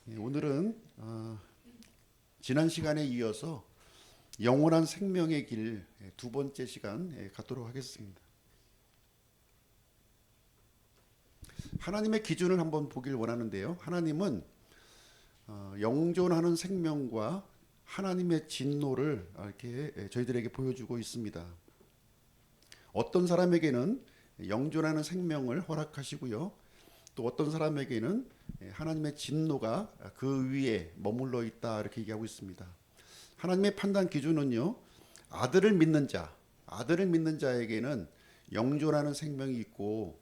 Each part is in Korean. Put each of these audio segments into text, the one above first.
오늘은 지난 시간에 이어서 영원한 생명의 길 두 번째 시간 갖도록 하겠습니다. 하나님의 기준을 한번 보길 원하는데요. 하나님은 영존하는 생명과 하나님의 진노를 이렇게 저희들에게 보여주고 있습니다. 어떤 사람에게는 영존하는 생명을 허락하시고요. 또 어떤 사람에게는 하나님의 진노가 그 위에 머물러 있다 이렇게 얘기하고 있습니다. 하나님의 판단 기준은요, 아들을 믿는 자에게는 영존하는 생명이 있고,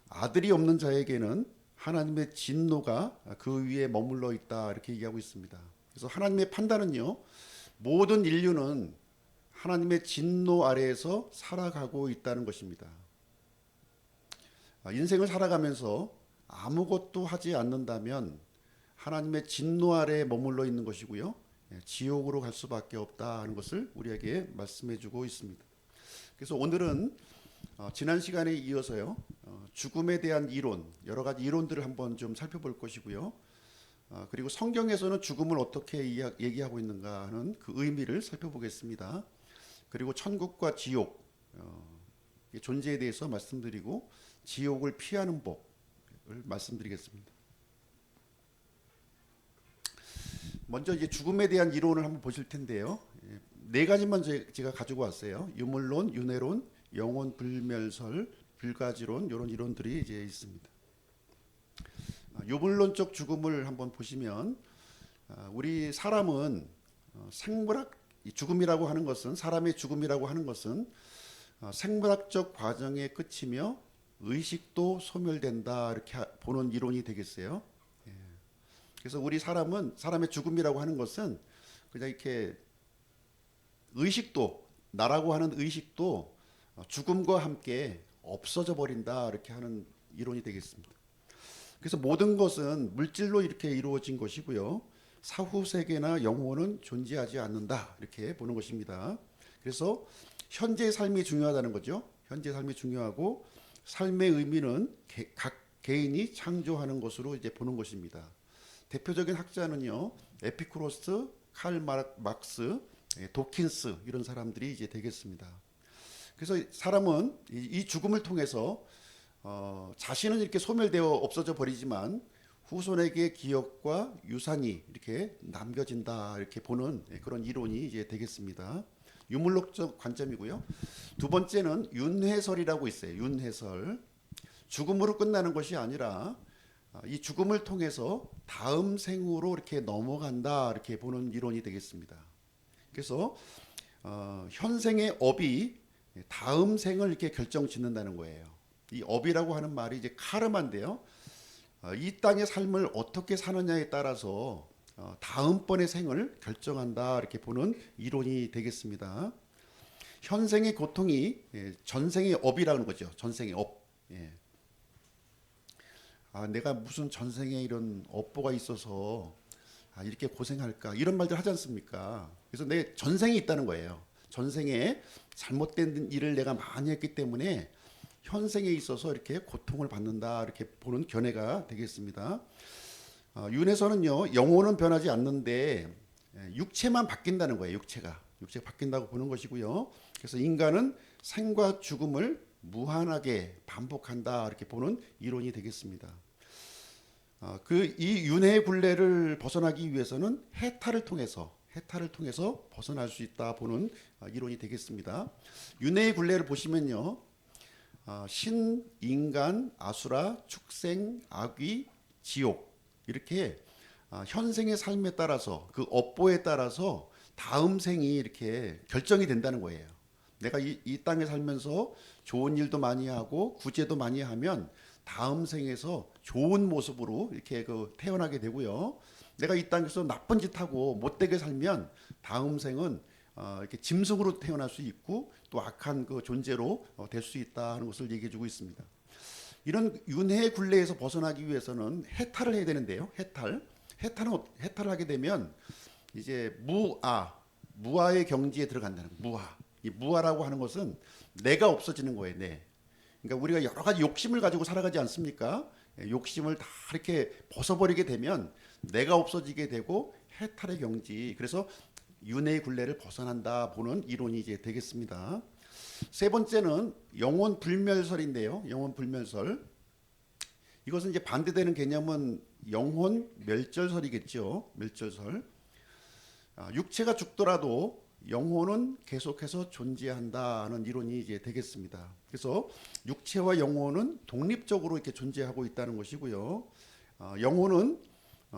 아들이 없는 자에게는 하나님의 진노가 그 위에 머물러 있다 이렇게 얘기하고 있습니다. 그래서 하나님의 판단은요, 모든 인류는 하나님의 진노 아래에서 살아가고 있다는 것입니다. 인생을 살아가면서 아무것도 하지 않는다면 하나님의 진노 아래에 머물러 있는 것이고요, 지옥으로 갈 수밖에 없다 하는 것을 우리에게 말씀해 주고 있습니다. 그래서 오늘은 지난 시간에 이어서요, 죽음에 대한 이론, 여러 가지 이론들을 한번 좀 살펴볼 것이고요, 그리고 성경에서는 죽음을 어떻게 얘기하고 있는가 하는 그 의미를 살펴보겠습니다. 그리고 천국과 지옥 존재에 대해서 말씀드리고, 지옥을 피하는 법을 말씀드리겠습니다. 먼저 이제 죽음에 대한 이론을 한번 보실 텐데요. 네 가지만 제가 가지고 왔어요. 유물론, 윤회론, 영혼 불멸설, 불가지론, 이런 이론들이 이제 있습니다. 유물론적 죽음을 한번 보시면, 우리 사람은 생물학 죽음이라고 하는 것은, 사람의 죽음이라고 하는 것은 생물학적 과정의 끝이며 의식도 소멸된다 이렇게 보는 이론이 되겠어요. 그래서 우리 사람의 죽음이라고 하는 것은 그냥 이렇게 의식도, 나라고 하는 의식도 죽음과 함께 없어져 버린다 이렇게 하는 이론이 되겠습니다. 그래서 모든 것은 물질로 이렇게 이루어진 것이고요, 사후 세계나 영혼은 존재하지 않는다 이렇게 보는 것입니다. 그래서 현재의 삶이 중요하다는 거죠. 현재의 삶이 중요하고, 삶의 의미는 각 개인이 창조하는 것으로 이제 보는 것입니다. 대표적인 학자는요, 에피쿠로스, 칼 막스, 도킨스, 이런 사람들이 이제 되겠습니다. 그래서 사람은 이 죽음을 통해서 자신은 이렇게 소멸되어 없어져 버리지만 후손에게 기억과 유산이 이렇게 남겨진다 이렇게 보는 그런 이론이 이제 되겠습니다. 유물론적 관점이고요. 두 번째는 윤회설이라고 있어요. 윤회설. 죽음으로 끝나는 것이 아니라 이 죽음을 통해서 다음 생으로 이렇게 넘어간다 이렇게 보는 이론이 되겠습니다. 그래서 현생의 업이 다음 생을 이렇게 결정짓는다는 거예요. 이 업이라고 하는 말이 이제 카르마인데요, 이 땅의 삶을 어떻게 사느냐에 따라서 다음번의 생을 결정한다 이렇게 보는 이론이 되겠습니다. 현생의 고통이 전생의 업이라는 거죠. 전생의 업. 내가 무슨 전생에 이런 업보가 있어서 이렇게 고생할까, 이런 말들 하지 않습니까? 그래서 내 전생이 있다는 거예요. 전생에 잘못된 일을 내가 많이 했기 때문에 현생에 있어서 이렇게 고통을 받는다 이렇게 보는 견해가 되겠습니다. 윤회서는요, 영혼은 변하지 않는데 육체만 바뀐다는 거예요. 육체가 바뀐다고 보는 것이고요. 그래서 인간은 생과 죽음을 무한하게 반복한다 이렇게 보는 이론이 되겠습니다. 이 윤회의 굴레를 벗어나기 위해서는 해탈을 통해서 벗어날 수 있다 보는 이론이 되겠습니다. 윤회의 굴레를 보시면요, 신, 인간, 아수라, 축생, 악귀, 지옥, 이렇게 현생의 삶에 따라서, 그 업보에 따라서 다음 생이 이렇게 결정이 된다는 거예요. 내가 이 땅에 살면서 좋은 일도 많이 하고 구제도 많이 하면 다음 생에서 좋은 모습으로 이렇게 태어나게 되고요, 내가 이 땅에서 나쁜 짓 하고 못되게 살면 다음 생은 이렇게 짐승으로 태어날 수 있고, 또 악한 그 존재로 될 수 있다 하는 것을 얘기해 주고 있습니다. 이런 윤회의 굴레에서 벗어나기 위해서는 해탈을 해야 되는데요. 해탈을 하게 되면 이제 무아의 경지에 들어간다는 거예요. 이 무아라고 하는 것은 내가 없어지는 거예요. 그러니까 우리가 여러 가지 욕심을 가지고 살아가지 않습니까? 욕심을 다 이렇게 벗어버리게 되면 내가 없어지게 되고 해탈의 경지. 그래서 윤회의 굴레를 벗어난다 보는 이론이 이제 되겠습니다. 세 번째는 영혼 불멸설인데요. 영혼 불멸설. 이것은 이제 반대되는 개념은 영혼 멸절설이겠죠. 멸절설. 육체가 죽더라도 영혼은 계속해서 존재한다는 이론이 이제 되겠습니다. 그래서 육체와 영혼은 독립적으로 이렇게 존재하고 있다는 것이고요. 영혼은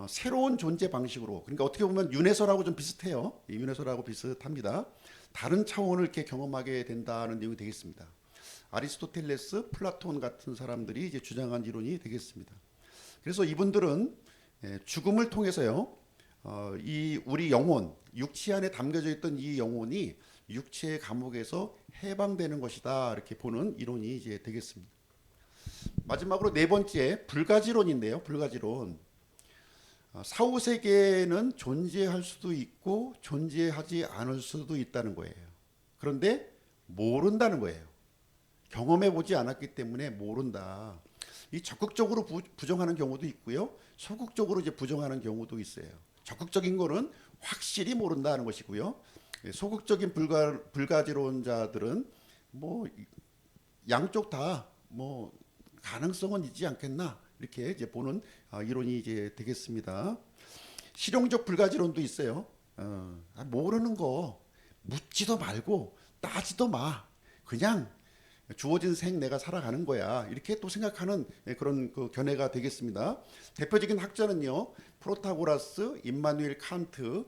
새로운 존재 방식으로, 그러니까 어떻게 보면 윤회설하고 좀 비슷해요. 윤회설하고 비슷합니다. 다른 차원을 이렇게 경험하게 된다는 내용이 되겠습니다. 아리스토텔레스, 플라톤 같은 사람들이 이제 주장한 이론이 되겠습니다. 그래서 이분들은 죽음을 통해서요, 이 우리 영혼, 육체 안에 담겨져 있던 이 영혼이 육체의 감옥에서 해방되는 것이다, 이렇게 보는 이론이 이제 되겠습니다. 마지막으로 네 번째 불가지론인데요. 불가지론. 사후 세계는 존재할 수도 있고 존재하지 않을 수도 있다는 거예요. 그런데 모른다는 거예요. 경험해 보지 않았기 때문에 모른다. 이 적극적으로 부정하는 경우도 있고요. 소극적으로 이제 부정하는 경우도 있어요. 적극적인 거는 확실히 모른다는 것이고요. 소극적인 불가지론자들은 뭐 양쪽 다 뭐 가능성은 있지 않겠나, 이렇게 이제 보는 이론이 이제 되겠습니다. 실용적 불가지론도 있어요. 모르는 거 묻지도 말고 따지도 마. 그냥 주어진 생 내가 살아가는 거야, 이렇게 또 생각하는 그런 그 견해가 되겠습니다. 대표적인 학자는요, 프로타고라스, 임마누엘 칸트,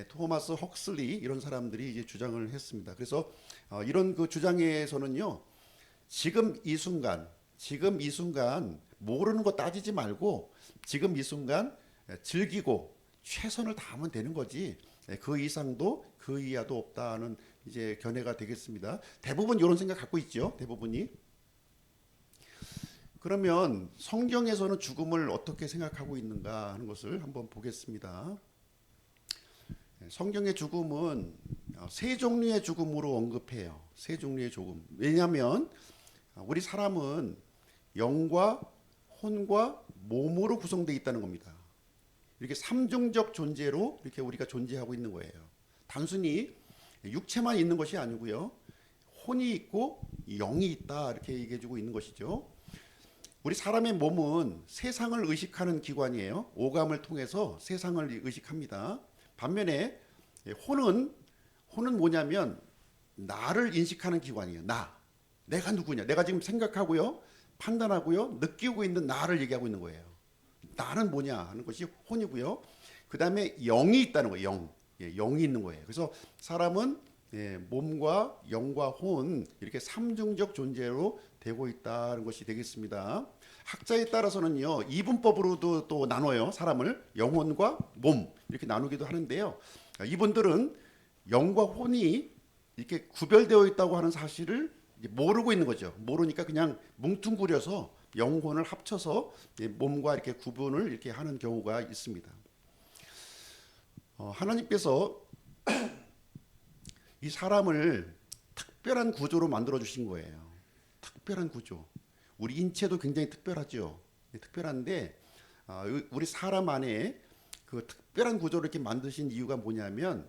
토마스 헉슬리, 이런 사람들이 이제 주장을 했습니다. 그래서 이런 그 주장에서는요, 지금 이 순간 모르는 거 따지지 말고 지금 이 순간 즐기고 최선을 다하면 되는 거지, 그 이상도 그 이하도 없다는 이제 견해가 되겠습니다. 대부분 이런 생각 갖고 있죠. 대부분이. 그러면 성경에서는 죽음을 어떻게 생각하고 있는가 하는 것을 한번 보겠습니다. 성경의 죽음은 세 종류의 죽음으로 언급해요. 세 종류의 죽음. 왜냐하면 우리 사람은 영과 혼과 몸으로 구성되어 있다는 겁니다. 이렇게 삼중적 존재로 이렇게 우리가 존재하고 있는 거예요. 단순히 육체만 있는 것이 아니고요, 혼이 있고 영이 있다, 이렇게 얘기해주고 있는 것이죠. 우리 사람의 몸은 세상을 의식하는 기관이에요. 오감을 통해서 세상을 의식합니다. 반면에 혼은 뭐냐면 나를 인식하는 기관이에요. 내가 누구냐, 내가 지금 생각하고요, 판단하고요, 느끼고 있는 나를 얘기하고 있는 거예요. 나는 뭐냐 하는 것이 혼이고요. 그 다음에 영이 있다는 거예요. 영이 있는 거예요. 그래서 사람은 몸과 영과 혼, 이렇게 삼중적 존재로 되고 있다는 것이 되겠습니다. 학자에 따라서는요, 이분법으로도 또 나눠요. 사람을 영혼과 몸 이렇게 나누기도 하는데요. 이분들은 영과 혼이 이렇게 구별되어 있다고 하는 사실을 모르고 있는 거죠. 모르니까 그냥 뭉뚱그려서 영혼을 합쳐서 몸과 이렇게 구분을 이렇게 하는 경우가 있습니다. 하나님께서 이 사람을 특별한 구조로 만들어 주신 거예요. 특별한 구조. 우리 인체도 굉장히 특별하죠. 특별한데 우리 사람 안에 그 특별한 구조를 이렇게 만드신 이유가 뭐냐면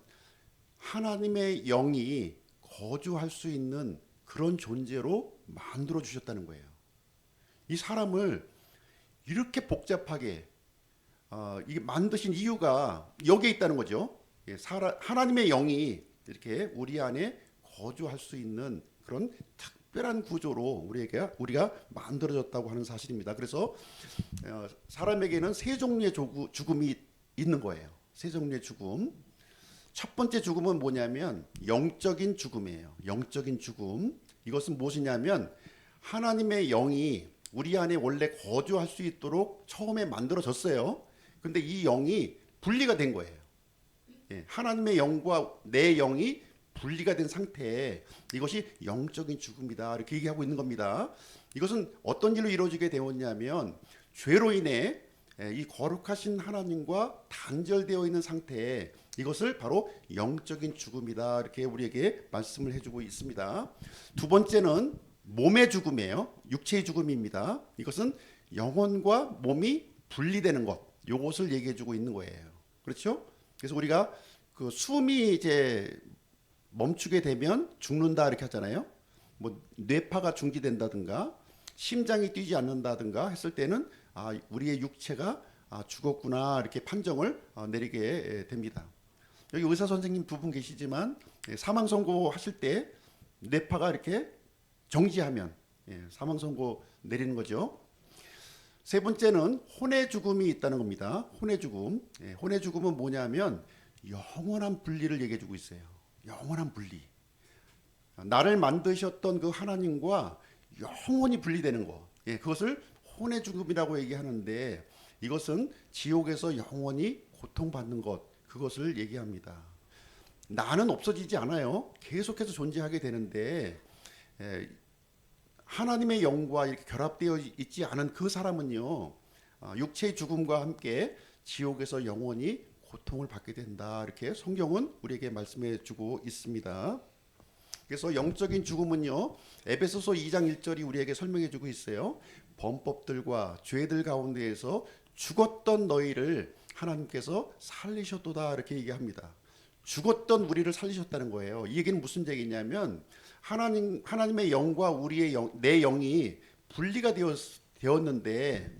하나님의 영이 거주할 수 있는 그런 존재로 만들어 주셨다는 거예요. 이 사람을 이렇게 복잡하게 이게 만드신 이유가 여기에 있다는 거죠. 하나님의 영이 이렇게 우리 안에 거주할 수 있는 그런 특별한 구조로 우리가 만들어졌다고 하는 사실입니다. 그래서 사람에게는 세 종류의 죽음이 있는 거예요. 세 종류의 죽음. 첫 번째 죽음은 뭐냐면 영적인 죽음이에요. 영적인 죽음. 이것은 무엇이냐면 하나님의 영이 우리 안에 원래 거주할 수 있도록 처음에 만들어졌어요. 근데 이 영이 분리가 된 거예요. 하나님의 영과 내 영이 분리가 된 상태에 이것이 영적인 죽음이다, 이렇게 얘기하고 있는 겁니다. 이것은 어떤 일로 이루어지게 되었냐면 죄로 인해 이 거룩하신 하나님과 단절되어 있는 상태에 이것을 바로 영적인 죽음이다, 이렇게 우리에게 말씀을 해주고 있습니다. 두 번째는 몸의 죽음이에요. 육체의 죽음입니다. 이것은 영혼과 몸이 분리되는 것, 요것을 얘기해주고 있는 거예요. 그렇죠? 그래서 우리가 그 숨이 이제 멈추게 되면 죽는다 이렇게 하잖아요. 뭐 뇌파가 중지된다든가 심장이 뛰지 않는다든가 했을 때는 우리의 육체가 죽었구나 이렇게 판정을 내리게 됩니다. 여기 의사 선생님 두 분 계시지만 사망 선고하실 때 뇌파가 이렇게 정지하면 사망 선고 내리는 거죠. 세 번째는 혼의 죽음이 있다는 겁니다. 혼의 죽음. 혼의 죽음은 뭐냐면 영원한 분리를 얘기해 주고 있어요. 영원한 분리. 나를 만드셨던 그 하나님과 영원히 분리되는 것. 그것을 혼의 죽음이라고 얘기하는데 이것은 지옥에서 영원히 고통받는 것. 그것을 얘기합니다. 나는 없어지지 않아요. 계속해서 존재하게 되는데 하나님의 영과 이렇게 결합되어 있지 않은 그 사람은요, 육체의 죽음과 함께 지옥에서 영원히 고통을 받게 된다. 이렇게 성경은 우리에게 말씀해 주고 있습니다. 그래서 영적인 죽음은요, 에베소서 2장 1절이 우리에게 설명해 주고 있어요. 범법들과 죄들 가운데에서 죽었던 너희를 하나님께서 살리셨도다. 이렇게 얘기합니다. 죽었던 우리를 살리셨다는 거예요. 이 얘기는 무슨 얘기냐면 하나님의 영과 우리의 내 영이 분리가 되었는데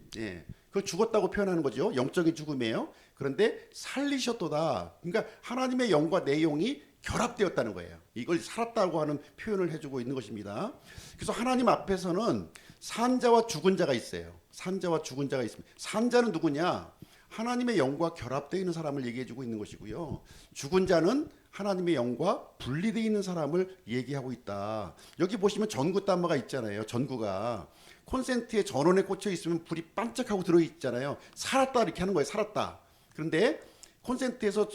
그걸 죽었다고 표현하는 거죠. 영적인 죽음이에요. 그런데 살리셨도다. 그러니까 하나님의 영과 내 영이 결합되었다는 거예요. 이걸 살았다고 하는 표현을 해주고 있는 것입니다. 그래서 하나님 앞에서는 산자와 죽은 자가 있어요. 산자와 죽은 자가 있습니다. 산자는 누구냐? 하나님의 영과 결합되어 있는 사람을 얘기해주고 있는 것이고요. 죽은 자는 하나님의 영과 분리되어 있는 사람을 얘기하고 있다. 여기 보시면 전구 단마가 있잖아요. 전구가 콘센트에 전원에 꽂혀 있으면 불이 반짝하고 들어있잖아요. 살았다 이렇게 하는 거예요. 살았다. 그런데 콘센트에서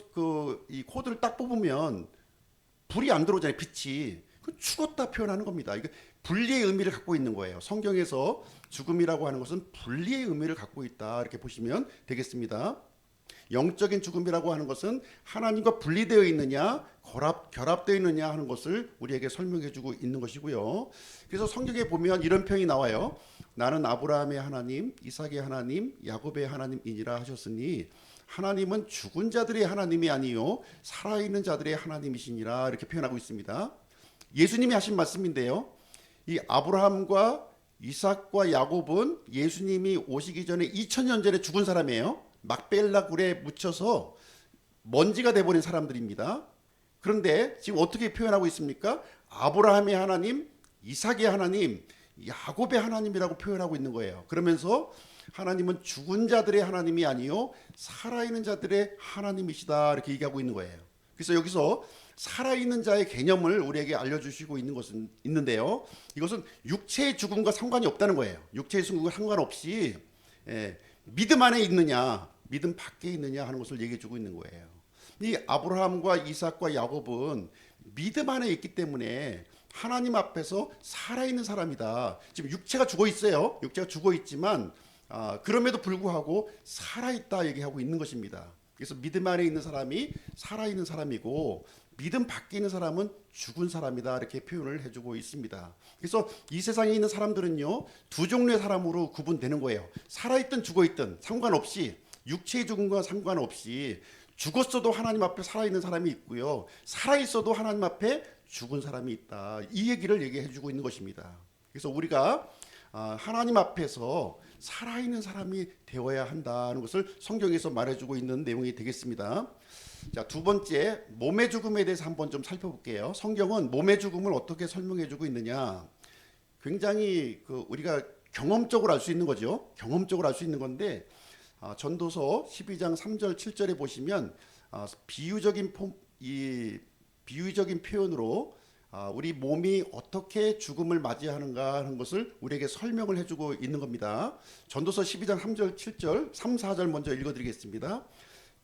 이 코드를 딱 뽑으면 불이 안 들어오잖아요. 빛이. 그 죽었다 표현하는 겁니다. 이게 분리의 의미를 갖고 있는 거예요. 성경에서 죽음이라고 하는 것은 분리의 의미를 갖고 있다. 이렇게 보시면 되겠습니다. 영적인 죽음이라고 하는 것은 하나님과 분리되어 있느냐, 결합되어 있느냐 하는 것을 우리에게 설명해 주고 있는 것이고요. 그래서 성경에 보면 이런 표현이 나와요. 나는 아브라함의 하나님, 이삭의 하나님, 야곱의 하나님이니라 하셨으니 하나님은 죽은 자들의 하나님이 아니요 살아있는 자들의 하나님이시니라 이렇게 표현하고 있습니다. 예수님이 하신 말씀인데요. 이 아브라함과 이삭과 야곱은 예수님이 오시기 전에 2000년 전에 죽은 사람이에요. 막벨라 굴에 묻혀서 먼지가 돼버린 사람들입니다. 그런데 지금 어떻게 표현하고 있습니까? 아브라함의 하나님, 이삭의 하나님, 야곱의 하나님이라고 표현하고 있는 거예요. 그러면서 하나님은 죽은 자들의 하나님이 아니요 살아있는 자들의 하나님이시다 이렇게 얘기하고 있는 거예요. 그래서 여기서 살아있는 자의 개념을 우리에게 알려주시고 있는 것은 있는데요. 이것은 육체의 죽음과 상관이 없다는 거예요. 육체의 죽음과 상관없이 믿음 안에 있느냐 믿음 밖에 있느냐 하는 것을 얘기해 주고 있는 거예요. 이 아브라함과 이삭과 야곱은 믿음 안에 있기 때문에 하나님 앞에서 살아있는 사람이다. 지금 육체가 죽어 있어요. 육체가 죽어 있지만 그럼에도 불구하고 살아있다 얘기하고 있는 것입니다. 그래서 믿음 안에 있는 사람이 살아있는 사람이고 믿음 밖에 있는 사람은 죽은 사람이다 이렇게 표현을 해주고 있습니다. 그래서 이 세상에 있는 사람들은요 두 종류의 사람으로 구분되는 거예요. 살아있든 죽어있든 상관없이 육체의 죽음과 상관없이 죽었어도 하나님 앞에 살아있는 사람이 있고요. 살아있어도 하나님 앞에 죽은 사람이 있다. 이 얘기를 얘기해주고 있는 것입니다. 그래서 우리가 하나님 앞에서 살아있는 사람이 되어야 한다는 것을 성경에서 말해주고 있는 내용이 되겠습니다. 자, 두 번째 몸의 죽음에 대해서 한번 좀 살펴볼게요. 성경은 몸의 죽음을 어떻게 설명해주고 있느냐. 굉장히 우리가 경험적으로 알 수 있는 거죠. 경험적으로 알 수 있는 건데 전도서 12장 3절 7절에 보시면 비유적인 표현으로 우리 몸이 어떻게 죽음을 맞이하는가 하는 것을 우리에게 설명을 해주고 있는 겁니다. 전도서 12장 3절 7절 3, 4절 먼저 읽어드리겠습니다.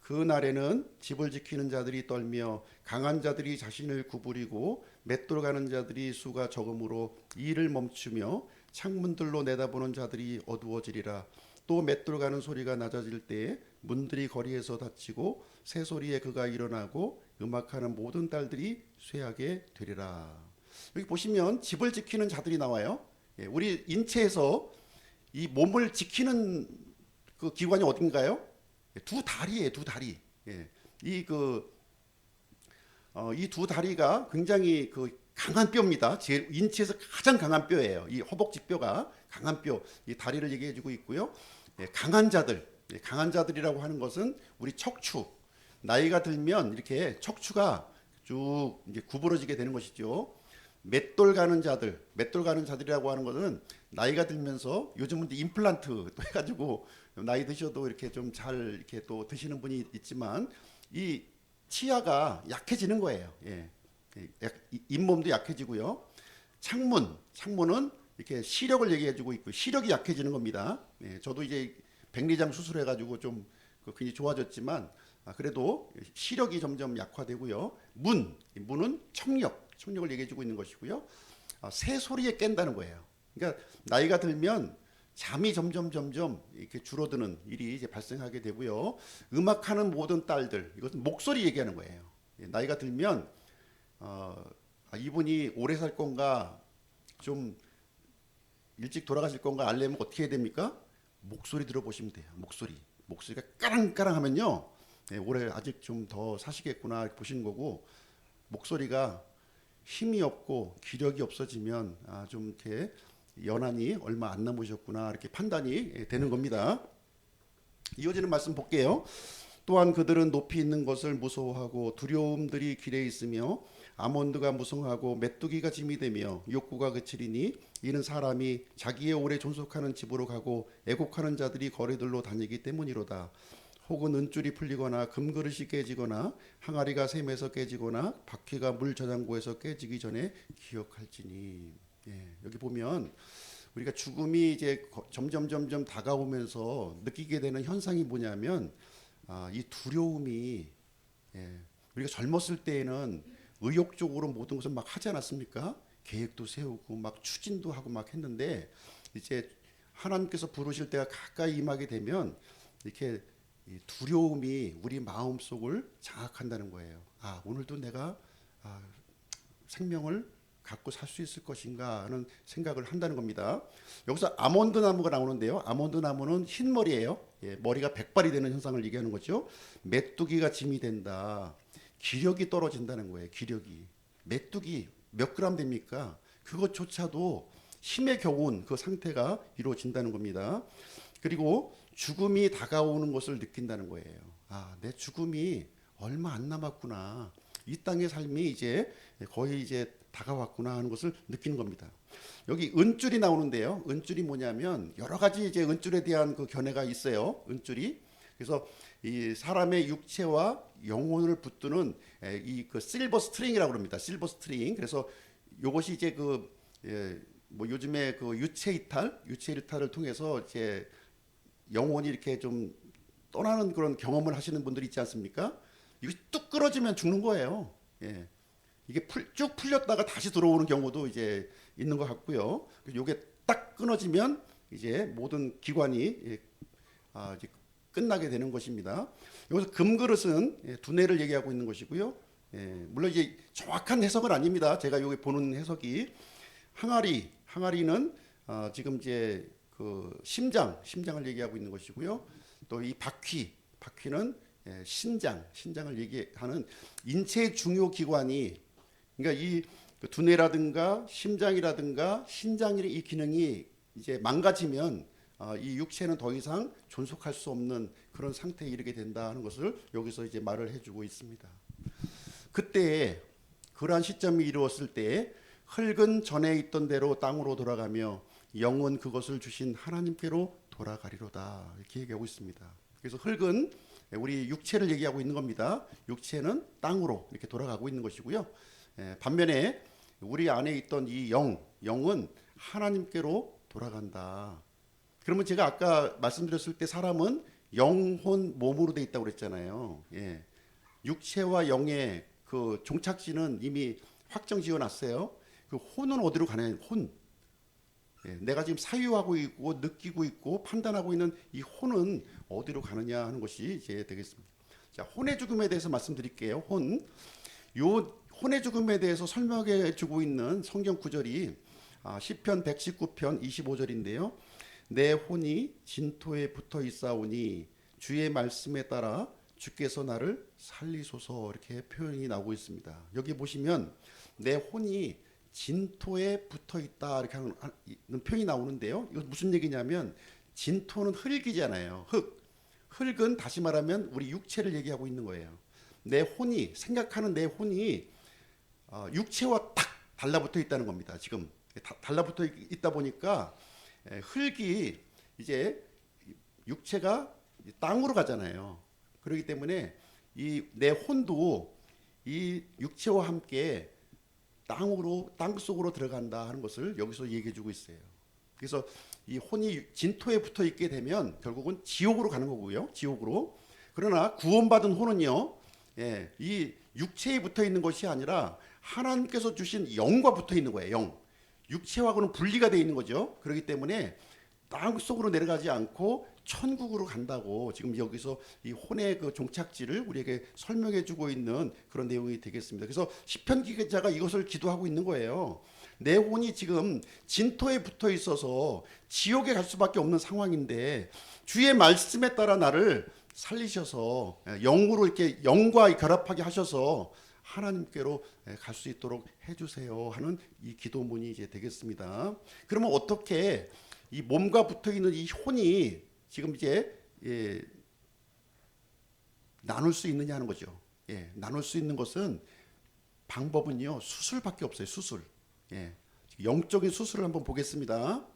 그 날에는 집을 지키는 자들이 떨며 강한 자들이 자신을 구부리고 맷돌 가는 자들이 수가 적음으로 일을 멈추며 창문들로 내다보는 자들이 어두워지리라. 또 맷돌 가는 소리가 낮아질 때 문들이 거리에서 닫히고 새소리에 그가 일어나고 음악하는 모든 딸들이 쇠하게 되리라. 여기 보시면 집을 지키는 자들이 나와요. 우리 인체에서 이 몸을 지키는 그 기관이 어딘가요? 두 다리예요, 두 다리. 예. 이 두 다리가 굉장히 그 강한 뼈입니다. 제 인체에서 가장 강한 뼈예요. 이 허벅지 뼈가 강한 뼈, 이 다리를 얘기해주고 있고요. 예, 강한 자들, 강한 자들이라고 하는 것은 우리 척추. 나이가 들면 이렇게 척추가 쭉 이제 구부러지게 되는 것이죠. 맷돌 가는 자들, 맷돌 가는 자들이라고 하는 것은 나이가 들면서 요즘은 임플란트 또 해가지고 나이 드셔도 이렇게 좀 잘 이렇게 또 드시는 분이 있지만 이 치아가 약해지는 거예요. 예. 잇몸도 약해지고요. 창문은 이렇게 시력을 얘기해주고 있고 시력이 약해지는 겁니다. 예. 저도 이제 백내장 수술해가지고 좀 굉장히 좋아졌지만 그래도 시력이 점점 약화되고요. 문은 청력을 얘기해주고 있는 것이고요. 새소리에 깬다는 거예요. 그러니까 나이가 들면 잠이 점점 이렇게 줄어드는 일이 이제 발생하게 되고요. 음악하는 모든 딸들, 이것은 목소리 얘기하는 거예요. 나이가 들면 이분이 오래 살 건가 좀 일찍 돌아가실 건가 알려면 어떻게 해야 됩니까? 목소리 들어보시면 돼요. 목소리가 까랑까랑하면요, 올해 아직 좀 더 사시겠구나 이렇게 보시는 거고, 목소리가 힘이 없고 기력이 없어지면 좀 이렇게 연한이 얼마 안 남으셨구나 이렇게 판단이 되는 겁니다. 이어지는 말씀 볼게요. 또한 그들은 높이 있는 것을 무서워하고 두려움들이 길에 있으며 아몬드가 무성하고 메뚜기가 짐이 되며 욕구가 그치리니 이는 사람이 자기의 오래 존속하는 집으로 가고 애곡하는 자들이 거리들로 다니기 때문이로다. 혹은 은줄이 풀리거나 금그릇이 깨지거나 항아리가 샘에서 깨지거나 바퀴가 물 저장고에서 깨지기 전에 기억할지니. 예, 여기 보면 우리가 죽음이 이제 점점 다가오면서 느끼게 되는 현상이 뭐냐면 이 두려움이, 우리가 젊었을 때에는 의욕적으로 모든 것을 막 하지 않았습니까? 계획도 세우고 막 추진도 하고 막 했는데 이제 하나님께서 부르실 때가 가까이 임하게 되면 이렇게 이 두려움이 우리 마음속을 장악한다는 거예요. 오늘도 내가 생명을 갖고 살 수 있을 것인가 하는 생각을 한다는 겁니다. 여기서 아몬드 나무가 나오는데요. 아몬드 나무는 흰 머리예요. 머리가 백발이 되는 현상을 얘기하는 거죠. 메뚜기가 짐이 된다. 기력이 떨어진다는 거예요. 기력이. 메뚜기 몇 그램 됩니까? 그것조차도 힘에 겨운 그 상태가 이루어진다는 겁니다. 그리고 죽음이 다가오는 것을 느낀다는 거예요. 내 죽음이 얼마 안 남았구나. 이 땅의 삶이 이제 거의 이제 다가왔구나 하는 것을 느끼는 겁니다. 여기 은줄이 나오는데요. 은줄이 뭐냐면 여러 가지 이제 은줄에 대한 그 견해가 있어요. 은줄이. 그래서 이 사람의 육체와 영혼을 붙드는 이 그 실버 스트링이라고 합니다. 실버 스트링. 그래서 이것이 이제 뭐 요즘에 그 유체 이탈을 통해서 이제 영혼이 이렇게 좀 떠나는 그런 경험을 하시는 분들이 있지 않습니까? 이것이 뚝 끊어지면 죽는 거예요. 예. 이게 쭉 풀렸다가 다시 들어오는 경우도 이제 있는 것 같고요. 이게 딱 끊어지면 이제 모든 기관이 이제 끝나게 되는 것입니다. 여기서 금그릇은 두뇌를 얘기하고 있는 것이고요. 물론 이제 정확한 해석은 아닙니다. 제가 여기 보는 해석이 항아리는 지금 이제 그 심장을 얘기하고 있는 것이고요. 또 이 바퀴는 신장을 얘기하는 인체의 중요 기관이, 그러니까 이 두뇌라든가 심장이라든가 신장의 이 기능이 이제 망가지면 이 육체는 더 이상 존속할 수 없는 그런 상태에 이르게 된다 하는 것을 여기서 이제 말을 해주고 있습니다. 그때 그러한 시점이 이루었을 때 흙은 전에 있던 대로 땅으로 돌아가며 영은 그것을 주신 하나님께로 돌아가리로다 이렇게 얘기하고 있습니다. 그래서 흙은 우리 육체를 얘기하고 있는 겁니다. 육체는 땅으로 이렇게 돌아가고 있는 것이고요. 반면에 우리 안에 있던 이 영은 하나님께로 돌아간다. 그러면 제가 아까 말씀드렸을 때 사람은 영혼 몸으로 돼 있다고 그랬잖아요. 육체와 영의 그 종착지는 이미 확정 지어놨어요. 그 혼은 어디로 가냐? 내가 지금 사유하고 있고 느끼고 있고 판단하고 있는 이 혼은 어디로 가느냐 하는 것이 이제 되겠습니다. 자, 혼의 죽음에 대해서 말씀드릴게요. 혼의 죽음에 대해서 설명해 주고 있는 성경 구절이 시편 119편 25절인데요. 내 혼이 진토에 붙어 있사오니 주의 말씀에 따라 주께서 나를 살리소서 이렇게 표현이 나오고 있습니다. 여기 보시면 내 혼이 진토에 붙어 있다 이렇게 하는 표현이 나오는데요. 이거 무슨 얘기냐면 진토는 흙이잖아요. 흙은 다시 말하면 우리 육체를 얘기하고 있는 거예요. 내 혼이 생각하는 내 혼이 육체와 딱 달라붙어 있다는 겁니다. 지금 달라붙어 있다 보니까 흙이 이제 육체가 땅으로 가잖아요. 그렇기 때문에 이 내 혼도 이 육체와 함께 땅 속으로 들어간다 하는 것을 여기서 얘기해 주고 있어요. 그래서 이 혼이 진토에 붙어 있게 되면 결국은 지옥으로 가는 거고요. 지옥으로. 그러나 구원받은 혼은요. 이 육체에 붙어 있는 것이 아니라 하나님께서 주신 영과 붙어 있는 거예요. 영. 육체하고는 분리가 되어 있는 거죠. 그렇기 때문에 땅 속으로 내려가지 않고 천국으로 간다고 지금 여기서 이 혼의 그 종착지를 우리에게 설명해 주고 있는 그런 내용이 되겠습니다. 그래서 시편 기자가 이것을 기도하고 있는 거예요. 내 혼이 지금 진토에 붙어 있어서 지옥에 갈 수밖에 없는 상황인데 주의 말씀에 따라 나를 살리셔서 영으로 이렇게 영과 결합하게 하셔서 하나님께로 갈 수 있도록 해주세요 하는 이 기도문이 이제 되겠습니다. 그러면 어떻게 이 몸과 붙어 있는 이 혼이 지금 이제 나눌 수 있느냐 하는 거죠. 나눌 수 있는 것은 방법은요 수술밖에 없어요. 수술. 영적인 수술을 한번 보겠습니다.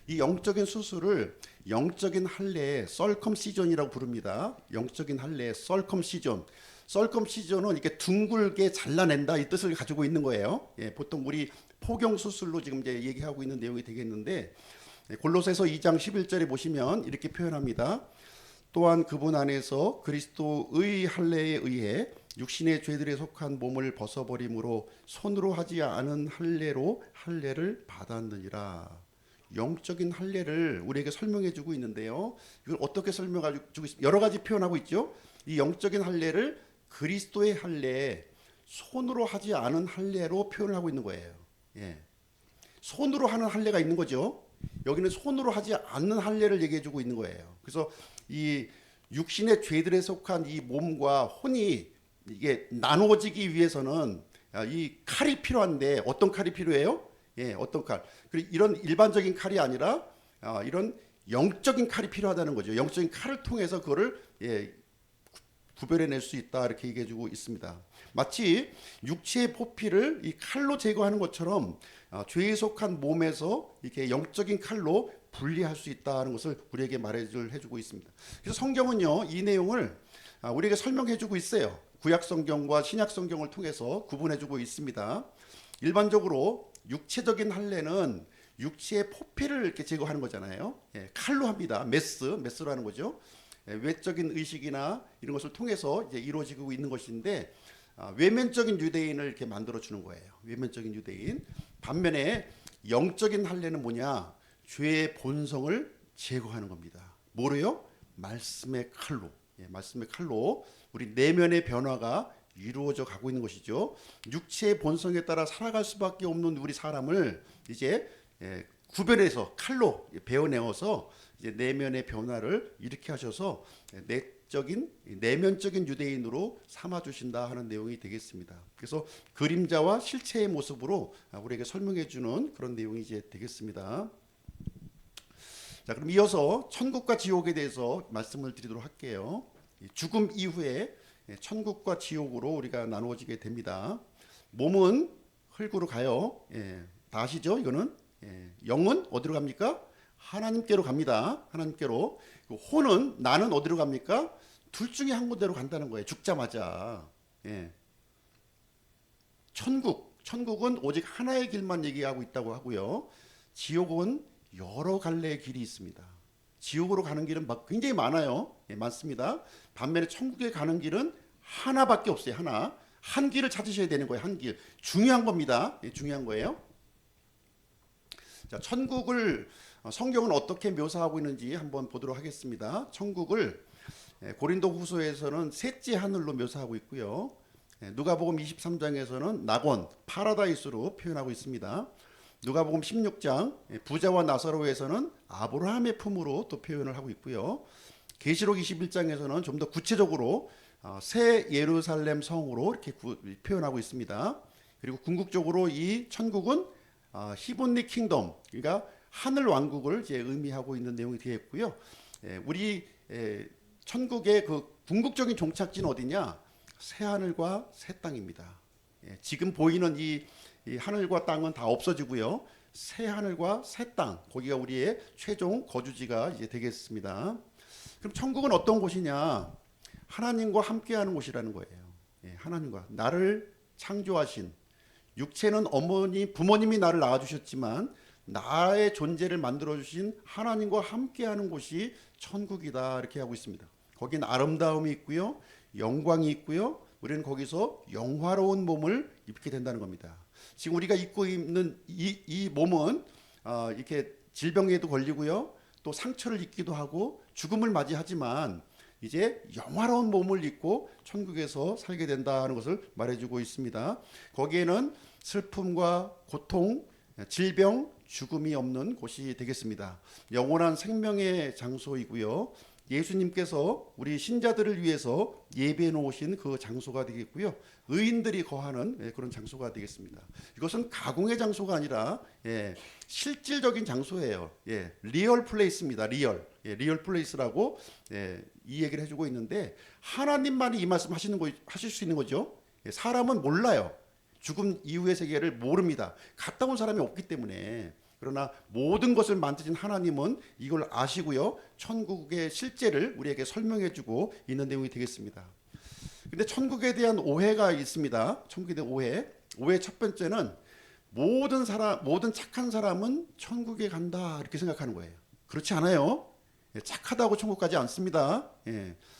이 영적인 수술을 영적인 할례 썰컴시전이라고 부릅니다. 영적인 할례 썰컴시전. 썰컴시전은 이렇게 둥글게 잘라낸다 이 뜻을 가지고 있는 거예요. 보통 우리 포경 수술로 지금 이제 얘기하고 있는 내용이 되겠는데 골로새서 2장 11절에 보시면 이렇게 표현합니다. 또한 그분 안에서 그리스도의 할례에 의해 육신의 죄들에 속한 몸을 벗어버림으로 손으로 하지 않은 할례로 할례를 받았느니라. 영적인 할례를 우리에게 설명해 주고 있는데요. 이걸 어떻게 설명해 주고 있습니까? 여러 가지 표현하고 있죠. 이 영적인 할례를 그리스도의 할례, 손으로 하지 않은 할례로 표현을 하고 있는 거예요. 손으로 하는 할례가 있는 거죠. 여기는 손으로 하지 않는 할례를 얘기해 주고 있는 거예요. 그래서 이 육신의 죄들에 속한 이 몸과 혼이 이게 나누어지기 위해서는 이 칼이 필요한데 어떤 칼이 필요해요? 어떤 칼? 그리고 이런 일반적인 칼이 아니라 이런 영적인 칼이 필요하다는 거죠. 영적인 칼을 통해서 그거를 구별해낼 수 있다 이렇게 얘기해주고 있습니다. 마치 육체의 포피를 이 칼로 제거하는 것처럼 죄에 속한 몸에서 이렇게 영적인 칼로 분리할 수 있다는 것을 우리에게 해주고 있습니다. 그래서 성경은요 이 내용을 우리에게 설명해주고 있어요. 구약 성경과 신약 성경을 통해서 구분해주고 있습니다. 일반적으로 육체적인 할례는 육체의 포피를 이렇게 제거하는 거잖아요. 칼로 합니다. 메스로 하는 거죠. 외적인 의식이나 이런 것을 통해서 이제 이루어지고 있는 것인데 외면적인 유대인을 이렇게 만들어 주는 거예요. 외면적인 유대인. 반면에 영적인 할례는 뭐냐? 죄의 본성을 제거하는 겁니다. 뭐로요? 말씀의 칼로. 말씀의 칼로 우리 내면의 변화가 이루어져 가고 있는 것이죠. 육체의 본성에 따라 살아갈 수밖에 없는 우리 사람을 이제 구별해서 칼로 베어내어서 이제 내면의 변화를 일으켜 하셔서 내면적인 유대인으로 삼아 주신다 하는 내용이 되겠습니다. 그래서 그림자와 실체의 모습으로 우리에게 설명해 주는 그런 내용이 이제 되겠습니다. 자, 그럼 이어서 천국과 지옥에 대해서 말씀을 드리도록 할게요. 죽음 이후에 천국과 지옥으로 우리가 나누어지게 됩니다. 몸은 흙으로 가요. 다 아시죠? 이거는 영은 어디로 갑니까? 하나님께로 갑니다. 하나님께로. 혼은 나는 어디로 갑니까? 둘 중에 한 군데로 간다는 거예요. 죽자마자. 천국은 오직 하나의 길만 얘기하고 있다고 하고요. 지옥은 여러 갈래의 길이 있습니다. 지옥으로 가는 길은 굉장히 많아요. 많습니다. 반면에 천국에 가는 길은 하나밖에 없어요. 한 길을 찾으셔야 되는 거예요. 한 길. 중요한 겁니다. 중요한 거예요. 자, 천국을 성경은 어떻게 묘사하고 있는지 한번 보도록 하겠습니다. 천국을 고린도후서에서는 셋째 하늘로 묘사하고 있고요. 누가복음 23장에서는 낙원, 파라다이스로 표현하고 있습니다. 누가복음 16장 부자와 나사로에서는 아브라함의 품으로 또 표현을 하고 있고요. 계시록 21장에서는 좀 더 구체적으로 새 예루살렘 성으로 이렇게 표현하고 있습니다. 그리고 궁극적으로 이 천국은 히븐리 킹덤, 그러니까 하늘 왕국을 이제 의미하고 있는 내용이 되겠고요. 우리 천국의 그 궁극적인 종착지는 어디냐? 새 하늘과 새 땅입니다. 지금 보이는 이 하늘과 땅은 다 없어지고요. 새 하늘과 새 땅, 거기가 우리의 최종 거주지가 이제 되겠습니다. 그럼 천국은 어떤 곳이냐? 하나님과 함께하는 곳이라는 거예요. 하나님과 나를 창조하신, 육체는 부모님이 나를 낳아주셨지만 나의 존재를 만들어주신 하나님과 함께하는 곳이 천국이다, 이렇게 하고 있습니다. 거긴 아름다움이 있고요, 영광이 있고요, 우리는 거기서 영화로운 몸을 입게 된다는 겁니다. 지금 우리가 입고 있는 이 몸은 이렇게 질병에도 걸리고요, 또 상처를 입기도 하고 죽음을 맞이하지만 이제 영화로운 몸을 입고 천국에서 살게 된다는 것을 말해주고 있습니다. 거기에는 슬픔과 고통, 질병, 죽음이 없는 곳이 되겠습니다. 영원한 생명의 장소이고요. 예수님께서 우리 신자들을 위해서 예배해 놓으신 그 장소가 되겠고요. 의인들이 거하는 그런 장소가 되겠습니다. 이것은 가공의 장소가 아니라 실질적인 장소예요. 리얼 플레이스입니다. 리얼 플레이스라고 이 얘기를 해주고 있는데, 하나님만이 이 말씀 하실 수 있는 거죠. 사람은 몰라요. 죽음 이후의 세계를 모릅니다. 갔다 온 사람이 없기 때문에. 그러나 모든 것을 만드신 하나님은 이걸 아시고요, 천국의 실제를 우리에게 설명해 주고 있는 내용이 되겠습니다. 근데 천국에 대한 오해가 있습니다. 천국에 대한 오해 첫 번째는 모든 착한 사람은 천국에 간다, 이렇게 생각하는 거예요. 그렇지 않아요. 착하다고 천국 가지 않습니다.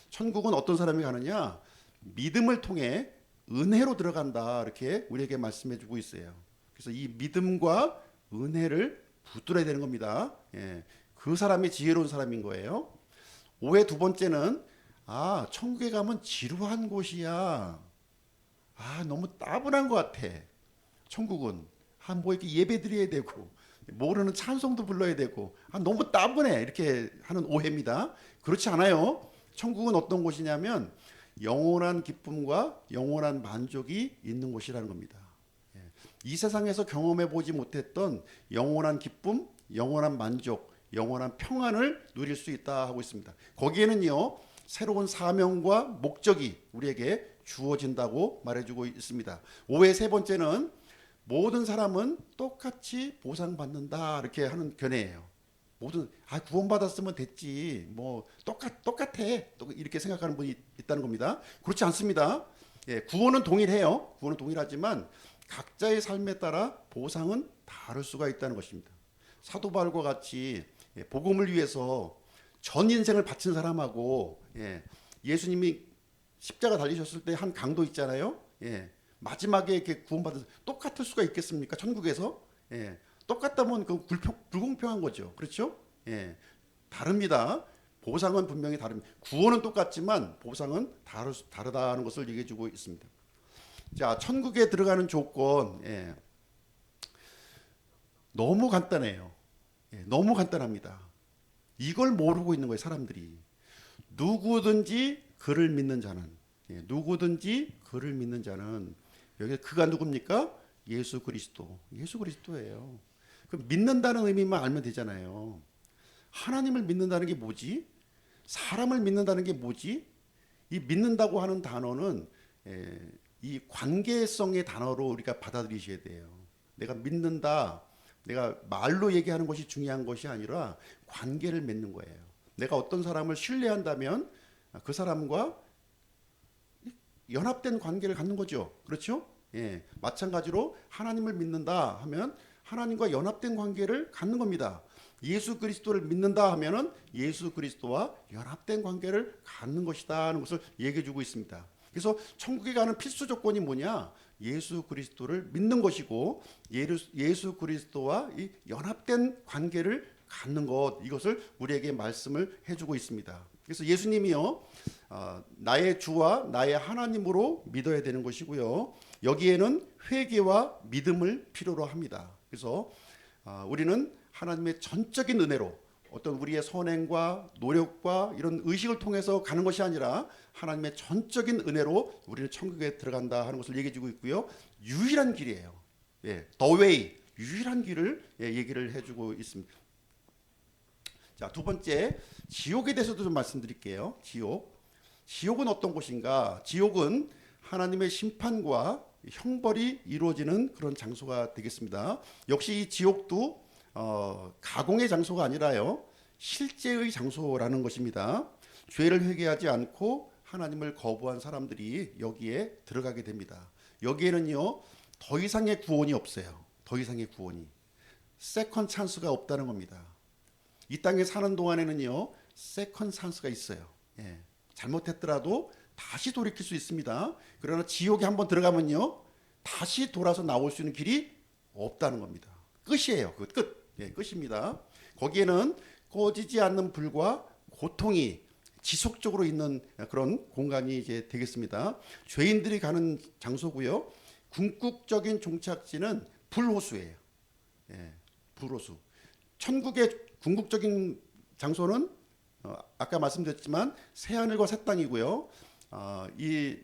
천국은 어떤 사람이 가느냐? 믿음을 통해 은혜로 들어간다, 이렇게 우리에게 말씀해 주고 있어요. 그래서 이 믿음과 은혜를 붙들어야 되는 겁니다. 그 사람이 지혜로운 사람인 거예요. 오해 두 번째는 천국에 가면 지루한 곳이야. 너무 따분한 것 같아. 천국은 뭐 이렇게 예배 드려야 되고 모르는 찬송도 불러야 되고 너무 따분해, 이렇게 하는 오해입니다. 그렇지 않아요. 천국은 어떤 곳이냐면 영원한 기쁨과 영원한 만족이 있는 곳이라는 겁니다. 이 세상에서 경험해 보지 못했던 영원한 기쁨, 영원한 만족, 영원한 평안을 누릴 수 있다 하고 있습니다. 거기에는요, 새로운 사명과 목적이 우리에게 주어진다고 말해주고 있습니다. 오해 세 번째는 모든 사람은 똑같이 보상받는다, 이렇게 하는 견해예요. 구원받았으면 됐지, 뭐 똑같아, 이렇게 생각하는 분이 있다는 겁니다. 그렇지 않습니다. 구원은 동일해요. 구원은 동일하지만 각자의 삶에 따라 보상은 다를 수가 있다는 것입니다. 사도 바울과 같이 복음을 위해서 전 인생을 바친 사람하고 예수님이 십자가 달리셨을 때 한 강도 있잖아요. 마지막에 이렇게 구원받은 똑같을 수가 있겠습니까? 천국에서 똑같다면 그 불공평한 거죠. 그렇죠? 다릅니다. 보상은 분명히 다릅니다. 구원은 똑같지만 보상은 다르다는 것을 얘기해주고 있습니다. 자, 천국에 들어가는 조건, 너무 간단해요. 너무 간단합니다. 이걸 모르고 있는 거예요, 사람들이. 누구든지 그를 믿는 자는, 여기 그가 누굽니까? 예수 그리스도예요. 그 믿는다는 의미만 알면 되잖아요. 하나님을 믿는다는 게 뭐지? 사람을 믿는다는 게 뭐지? 이 믿는다고 하는 단어는 이 관계성의 단어로 우리가 받아들이셔야 돼요. 내가 믿는다, 내가 말로 얘기하는 것이 중요한 것이 아니라 관계를 맺는 거예요. 내가 어떤 사람을 신뢰한다면 그 사람과 연합된 관계를 갖는 거죠. 그렇죠? 마찬가지로 하나님을 믿는다 하면 하나님과 연합된 관계를 갖는 겁니다. 예수 그리스도를 믿는다 하면은 예수 그리스도와 연합된 관계를 갖는 것이다 하는 것을 얘기해 주고 있습니다. 그래서 천국에 가는 필수 조건이 뭐냐? 예수 그리스도를 믿는 것이고 예수 그리스도와 이 연합된 관계를 갖는 것, 이것을 우리에게 말씀을 해주고 있습니다. 그래서 예수님이요, 나의 주와 나의 하나님으로 믿어야 되는 것이고요, 여기에는 회개와 믿음을 필요로 합니다. 그래서 우리는 하나님의 전적인 은혜로 어떤 우리의 선행과 노력과 이런 의식을 통해서 가는 것이 아니라 하나님의 전적인 은혜로 우리는 천국에 들어간다 하는 것을 얘기해 주고 있고요. 유일한 길이에요. 예, the way, 유일한 길을 얘기를 해주고 있습니다. 자, 두 번째, 지옥에 대해서도 좀 말씀드릴게요. 지옥은 어떤 곳인가? 지옥은 하나님의 심판과 형벌이 이루어지는 그런 장소가 되겠습니다. 역시 이 지옥도 가공의 장소가 아니라요, 실제의 장소라는 것입니다. 죄를 회개하지 않고 하나님을 거부한 사람들이 여기에 들어가게 됩니다. 여기에는요, 더 이상의 구원이 없어요. 더 이상의 구원이. 세컨 찬스가 없다는 겁니다. 이 땅에 사는 동안에는요, 세컨 찬스가 있어요. 예, 잘못했더라도 다시 돌이킬 수 있습니다. 그러나 지옥에 한번 들어가면요, 다시 돌아서 나올 수 있는 길이 없다는 겁니다. 끝이에요. 그 끝. 예, 끝입니다. 거기에는 꺼지지 않는 불과 고통이 지속적으로 있는 그런 공간이 이제 되겠습니다. 죄인들이 가는 장소고요. 궁극적인 종착지는 불호수예요. 예, 불호수. 천국의 궁극적인 장소는 아까 말씀드렸지만 새하늘과 새 땅이고요. 이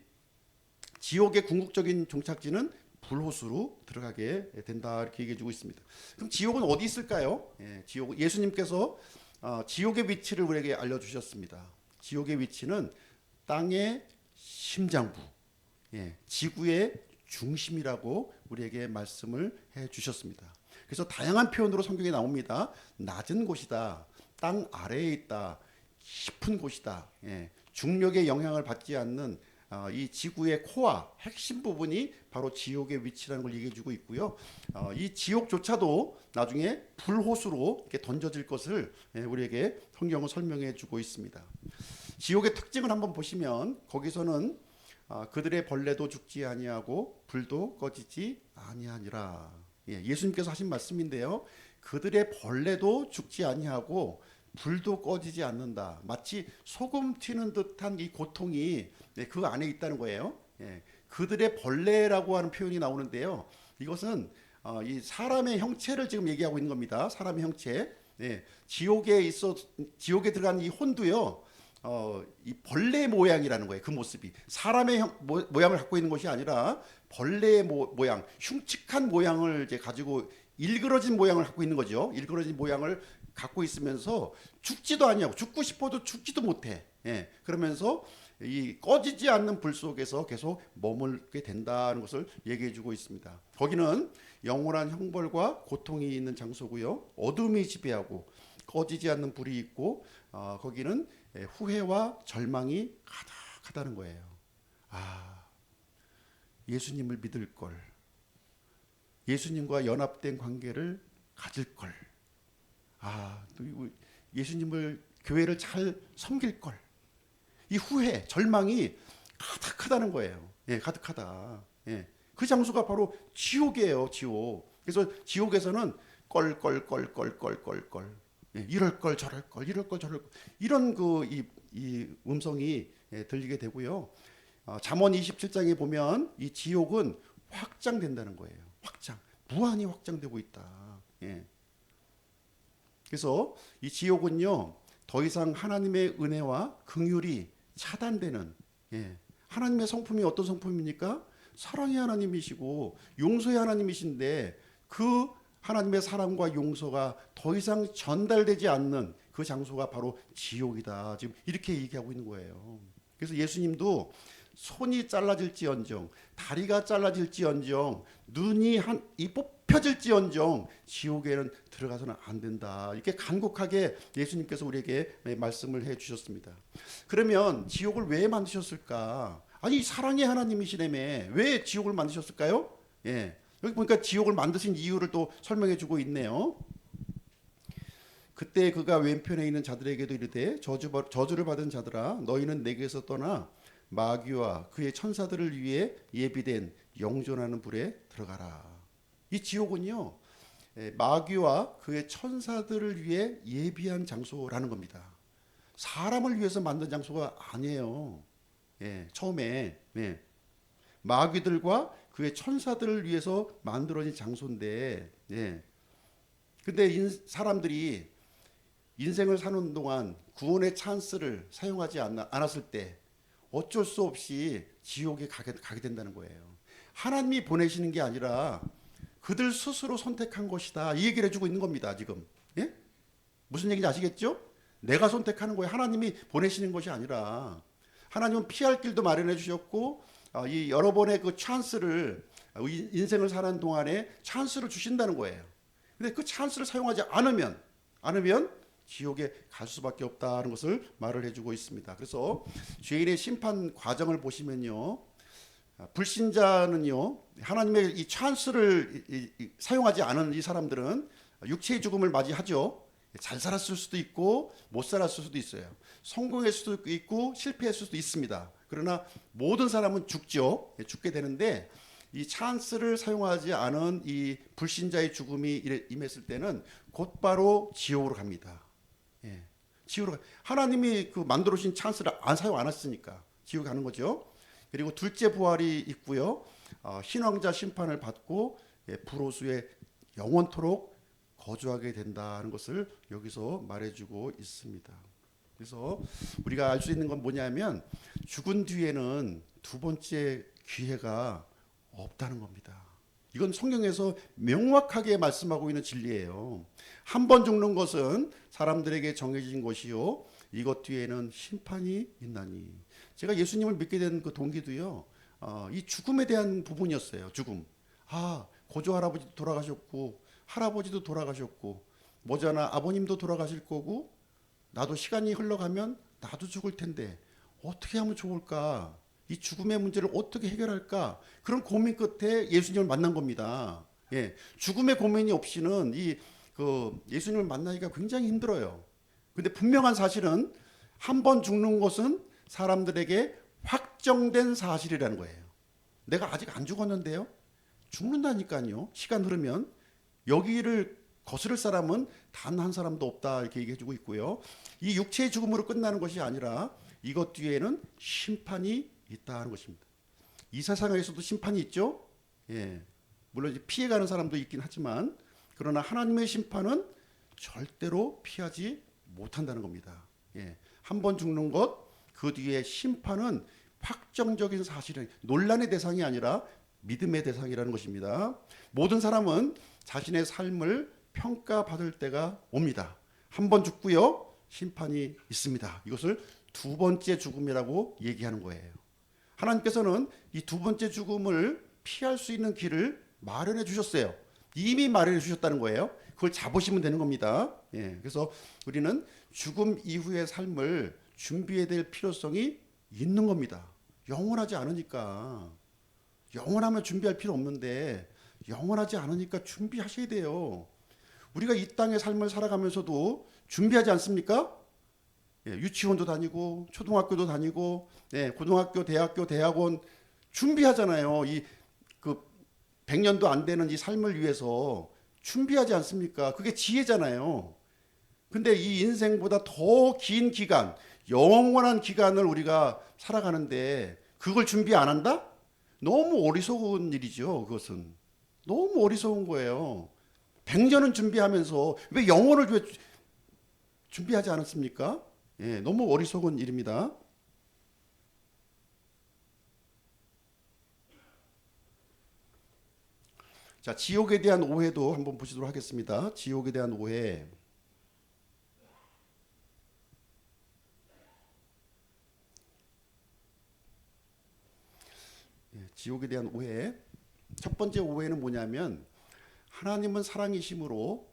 지옥의 궁극적인 종착지는 불호수로 들어가게 된다, 이렇게 얘기해 주고 있습니다. 그럼 지옥은 어디 있을까요? 예, 예수님께서 지옥의 위치를 우리에게 알려주셨습니다. 지옥의 위치는 땅의 심장부, 예, 지구의 중심이라고 우리에게 말씀을 해 주셨습니다. 그래서 다양한 표현으로 성경에 나옵니다. 낮은 곳이다, 땅 아래에 있다, 깊은 곳이다, 예, 중력의 영향을 받지 않는 이 지구의 코어, 핵심 부분이 바로 지옥의 위치라는 걸 얘기해 주고 있고요. 이 지옥조차도 나중에 불호수로 이렇게 던져질 것을 우리에게 성경은 설명해 주고 있습니다. 지옥의 특징을 한번 보시면 거기서는 그들의 벌레도 죽지 아니하고 불도 꺼지지 아니하니라. 예수님께서 하신 말씀인데요. 그들의 벌레도 죽지 아니하고 불도 꺼지지 않는다. 마치 소금 튀는 듯한 이 고통이 그 안에 있다는 거예요. 그들의 벌레라고 하는 표현이 나오는데요. 이것은 이 사람의 형체를 지금 얘기하고 있는 겁니다. 사람의 형체. 지옥에 들어간 이 혼도요, 이 벌레 모양이라는 거예요. 그 모습이 사람의 모양을 갖고 있는 것이 아니라 벌레의 모양, 흉측한 모양을 이제 가지고 일그러진 모양을 갖고 있는 거죠. 일그러진 모양을 갖고 있으면서 죽지도 아니하고 죽고 싶어도 죽지도 못해. 그러면서 이 꺼지지 않는 불 속에서 계속 머물게 된다는 것을 얘기해주고 있습니다. 거기는 영원한 형벌과 고통이 있는 장소고요. 어둠이 지배하고 꺼지지 않는 불이 있고 거기는 후회와 절망이 가득하다는 거예요. 예수님을 믿을 걸, 예수님과 연합된 관계를 가질 걸, 또 예수님을, 교회를 잘 섬길 걸, 이 후회, 절망이 가득하다는 거예요. 가득하다. 그 장소가 바로 지옥이에요. 지옥. 그래서 지옥에서는 껄껄껄껄껄껄껄, 이럴 걸 저럴 걸, 이럴 걸 저럴 걸, 이런 이 음성이 들리게 되고요. 잠언 27장에 보면 이 지옥은 확장된다는 거예요. 무한히 확장되고 있다. 그래서 이 지옥은요, 더 이상 하나님의 은혜와 긍휼이 차단되는, 하나님의 성품이 어떤 성품입니까? 사랑의 하나님이시고 용서의 하나님이신데 그 하나님의 사랑과 용서가 더 이상 전달되지 않는 그 장소가 바로 지옥이다. 지금 이렇게 얘기하고 있는 거예요. 그래서 예수님도 손이 잘라질지언정, 다리가 잘라질지언정, 눈이 뽑혀질지언정 지옥에는 들어가서는 안 된다. 이렇게 간곡하게 예수님께서 우리에게 말씀을 해 주셨습니다. 그러면 지옥을 왜 만드셨을까? 아니, 사랑의 하나님이시라며 왜 지옥을 만드셨을까요? 여기 보니까 지옥을 만드신 이유를 또 설명해 주고 있네요. 그때 그가 왼편에 있는 자들에게도 이르되 저주를 받은 자들아, 너희는 내게서 떠나 마귀와 그의 천사들을 위해 예비된 영존하는 불에 들어가라. 이 지옥은요, 마귀와 그의 천사들을 위해 예비한 장소라는 겁니다. 사람을 위해서 만든 장소가 아니에요. 처음에 마귀들과 그의 천사들을 위해서 만들어진 장소인데, 근데 사람들이 인생을 사는 동안 구원의 찬스를 사용하지 않았을 때 어쩔 수 없이 지옥에 가게 된다는 거예요. 하나님이 보내시는 게 아니라 그들 스스로 선택한 것이다. 이 얘기를 해주고 있는 겁니다. 지금. 예? 무슨 얘기인지 아시겠죠? 내가 선택하는 거예요. 하나님이 보내시는 것이 아니라 하나님은 피할 길도 마련해 주셨고 이 여러 번의 그 찬스를 인생을 사는 동안에 찬스를 주신다는 거예요. 근데 그 찬스를 사용하지 않으면 지옥에 갈 수밖에 없다는 것을 말을 해주고 있습니다. 그래서 죄인의 심판 과정을 보시면요, 불신자는요 하나님의 이 찬스를 사용하지 않은 이 사람들은 육체의 죽음을 맞이하죠. 잘 살았을 수도 있고 못 살았을 수도 있어요. 성공했을 수도 있고 실패했을 수도 있습니다. 그러나 모든 사람은 죽죠. 죽게 되는데 이 찬스를 사용하지 않은 이 불신자의 죽음이 임했을 때는 곧바로 지옥으로 갑니다. 예, 지옥으로 하나님이 그 만들어 주신 찬스를 사용 안 했으니까 지옥 가는 거죠. 그리고 둘째 부활이 있고요. 신왕자 심판을 받고 불호수에 영원토록 거주하게 된다는 것을 여기서 말해주고 있습니다. 그래서 우리가 알 수 있는 건 뭐냐면 죽은 뒤에는 두 번째 기회가 없다는 겁니다. 이건 성경에서 명확하게 말씀하고 있는 진리예요. 한 번 죽는 것은 사람들에게 정해진 것이요 이것 뒤에는 심판이 있나니. 제가 예수님을 믿게 된 그 동기도요 이 죽음에 대한 부분이었어요. 죽음. 고조 할아버지도 돌아가셨고 할아버지도 돌아가셨고 모자나 아버님도 돌아가실 거고 나도 시간이 흘러가면 나도 죽을 텐데 어떻게 하면 좋을까? 이 죽음의 문제를 어떻게 해결할까? 그런 고민 끝에 예수님을 만난 겁니다. 예, 죽음의 고민이 없이는 예수님을 만나기가 굉장히 힘들어요. 근데 분명한 사실은 한 번 죽는 것은 사람들에게 확정된 사실이라는 거예요. 내가 아직 안 죽었는데요? 죽는다니까요. 시간 흐르면 여기를 거스를 사람은 단 한 사람도 없다 이렇게 얘기해주고 있고요. 이 육체의 죽음으로 끝나는 것이 아니라 이것 뒤에는 심판이 있다는 것입니다. 이 세상에서도 심판이 있죠. 예, 물론 피해가는 사람도 있긴 하지만 그러나 하나님의 심판은 절대로 피하지 못한다는 겁니다. 예, 한 번 죽는 것, 그 뒤에 심판은 확정적인 사실은 논란의 대상이 아니라 믿음의 대상이라는 것입니다. 모든 사람은 자신의 삶을 평가받을 때가 옵니다. 한 번 죽고요, 심판이 있습니다. 이것을 두 번째 죽음이라고 얘기하는 거예요. 하나님께서는 이 두 번째 죽음을 피할 수 있는 길을 마련해 주셨어요. 이미 마련해 주셨다는 거예요. 그걸 잡으시면 되는 겁니다. 예, 그래서 우리는 죽음 이후의 삶을 준비해야 될 필요성이 있는 겁니다. 영원하지 않으니까. 영원하면 준비할 필요 없는데 영원하지 않으니까 준비하셔야 돼요. 우리가 이 땅의 삶을 살아가면서도 준비하지 않습니까? 예, 유치원도 다니고 초등학교도 다니고 고등학교, 대학교, 대학원 준비하잖아요. 그 100년도 안 되는 이 삶을 위해서 준비하지 않습니까? 그게 지혜잖아요. 근데 이 인생보다 더 긴 기간, 영원한 기간을 우리가 살아가는데 그걸 준비 안 한다? 너무 어리석은 일이죠. 그것은 너무 어리석은 거예요. 100년은 준비하면서 왜 영혼을 준비하지 않았습니까? 예, 너무 어리석은 일입니다. 자, 지옥에 대한 오해도 한번 보시도록 하겠습니다. 지옥에 대한 오해. 지옥에 대한 오해. 첫 번째 오해는 뭐냐면 하나님은 사랑이심으로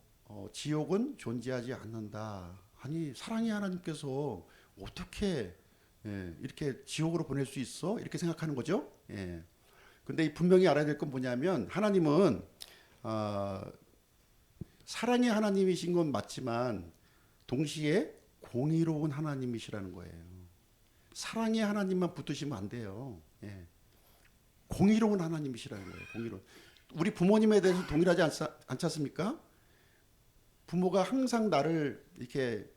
지옥은 존재하지 않는다. 아니 사랑의 하나님께서 어떻게 이렇게 지옥으로 보낼 수 있어? 이렇게 생각하는 거죠. 예. 근데 분명히 알아야 될 건 뭐냐면 하나님은 사랑의 하나님이신 건 맞지만 동시에 공의로운 하나님이시라는 거예요. 사랑의 하나님만 붙으시면 안 돼요. 예. 공의로운 하나님이시라는 거예요. 공의로운. 우리 부모님에 대해서 동일하지 않지 않습니까? 부모가 항상 나를 이렇게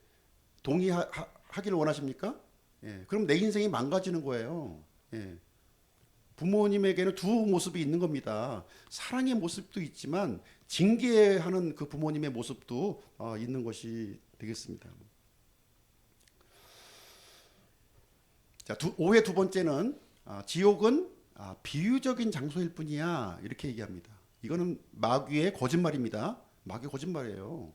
동의하기를 원하십니까? 예, 그럼 내 인생이 망가지는 거예요. 예. 부모님에게는 두 모습이 있는 겁니다. 사랑의 모습도 있지만 징계하는 그 부모님의 모습도 있는 것이 되겠습니다. 자, 오해 두 번째는 지옥은 비유적인 장소일 뿐이야 이렇게 얘기합니다. 이거는 마귀의 거짓말입니다. 마귀 거짓말이에요.